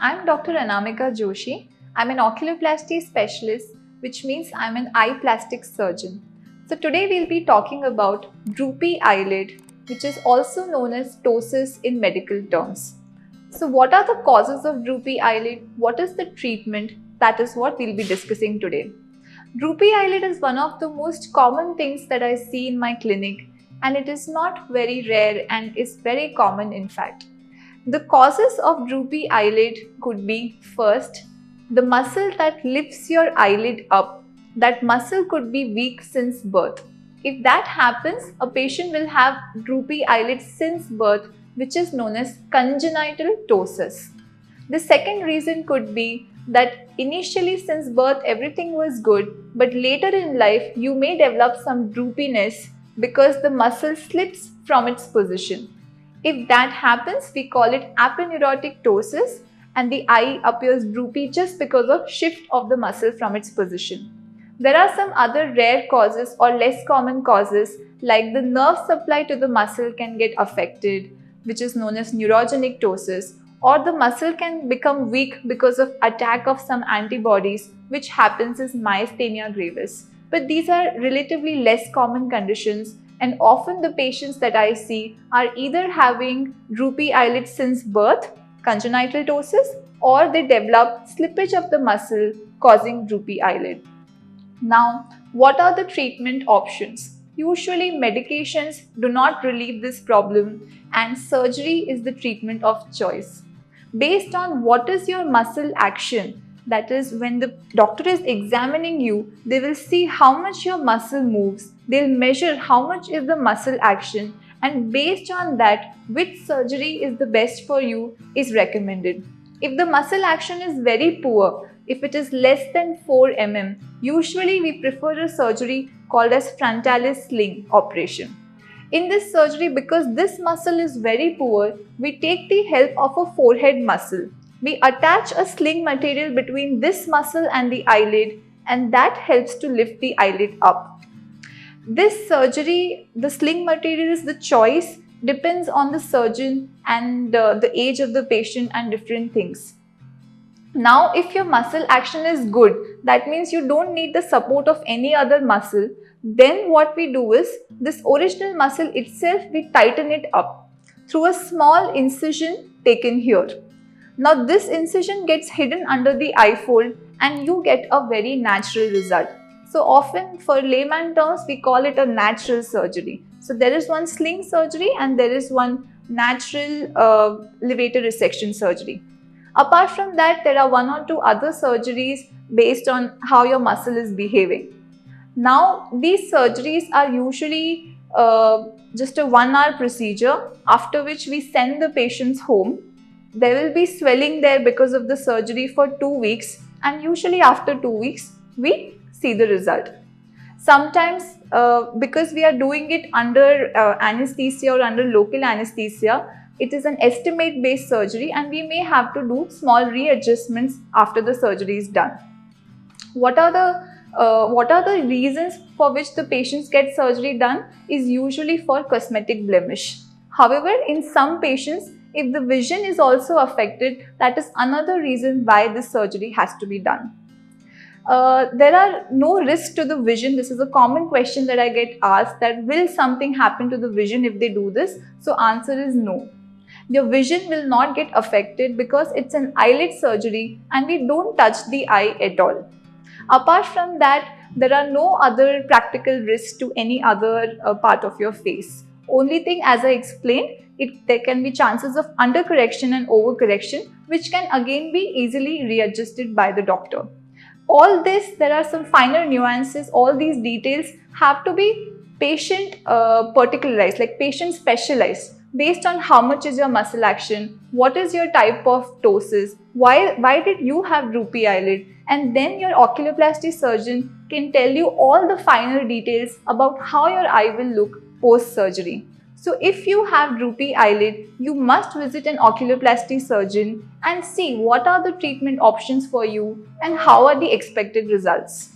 I'm Dr. Anamika Joshi. I'm an oculoplasty specialist, which means I'm an eye plastic surgeon. So today we'll be talking about droopy eyelid, which is also known as ptosis in medical terms. So what are the causes of droopy eyelid? What is the treatment? That is what we'll be discussing today. Droopy eyelid is one of the most common things that I see in my clinic, and it is not very rare and is very common in fact. The causes of droopy eyelid could be: first, the muscle that lifts your eyelid up. That muscle could be weak since birth. If that happens, a patient will have droopy eyelid since birth, which is known as congenital ptosis. The second reason could be that initially since birth everything was good, but later in life you may develop some droopiness because the muscle slips from its position. If that happens, we call it aponeurotic ptosis, and the eye appears droopy just because of shift of the muscle from its position. There are some other rare causes or less common causes, like the nerve supply to the muscle can get affected, which is known as neurogenic ptosis, or the muscle can become weak because of attack of some antibodies, which happens as myasthenia gravis. But these are relatively less common conditions, and often the patients that I see are either having droopy eyelids since birth, congenital ptosis, or they develop slippage of the muscle causing droopy eyelid. Now, what are the treatment options? Usually medications do not relieve this problem, and surgery is the treatment of choice. Based on what is your muscle action, that is, when the doctor is examining you, they will see how much your muscle moves, they'll measure how much is the muscle action, and based on that, which surgery is the best for you is recommended. If the muscle action is very poor, if it is less than 4 mm, usually we prefer a surgery called as frontalis sling operation. In this surgery, because this muscle is very poor, we take the help of a forehead muscle. We attach a sling material between this muscle and the eyelid, and that helps to lift the eyelid up. This surgery, the sling material is the choice, depends on the surgeon and the age of the patient and different things. Now, if your muscle action is good, that means you don't need the support of any other muscle, then what we do is, this original muscle itself, we tighten it up through a small incision taken here. Now this incision gets hidden under the eye fold and you get a very natural result. So often for layman terms we call it a natural surgery. So there is one sling surgery and there is one natural levator resection surgery. Apart from that, there are one or two other surgeries based on how your muscle is behaving. Now these surgeries are usually just a 1 hour procedure, after which we send the patients home. There will be swelling there because of the surgery for 2 weeks, and usually after 2 weeks we see the result. Sometimes because we are doing it under anesthesia or under local anesthesia, it is an estimate based surgery and we may have to do small readjustments after the surgery is done. What are the reasons for which the patients get surgery done is usually for cosmetic blemish. However, in some patients, if the vision is also affected, that is another reason why this surgery has to be done. There are no risks to the vision. This is a common question that I get asked, that will something happen to the vision if they do this? So answer is no. Your vision will not get affected because it's an eyelid surgery and we don't touch the eye at all. Apart from that, there are no other practical risks to any other part of your face. Only thing, as I explained, there can be chances of undercorrection and overcorrection, which can again be easily readjusted by the doctor. All this, there are some finer nuances. All these details have to be patient particularized, like patient specialized, based on how much is your muscle action, what is your type of ptosis, why did you have droopy eyelid, and then your oculoplasty surgeon can tell you all the finer details about how your eye will look post-surgery. So if you have droopy eyelid, you must visit an oculoplasty surgeon and see what are the treatment options for you and how are the expected results.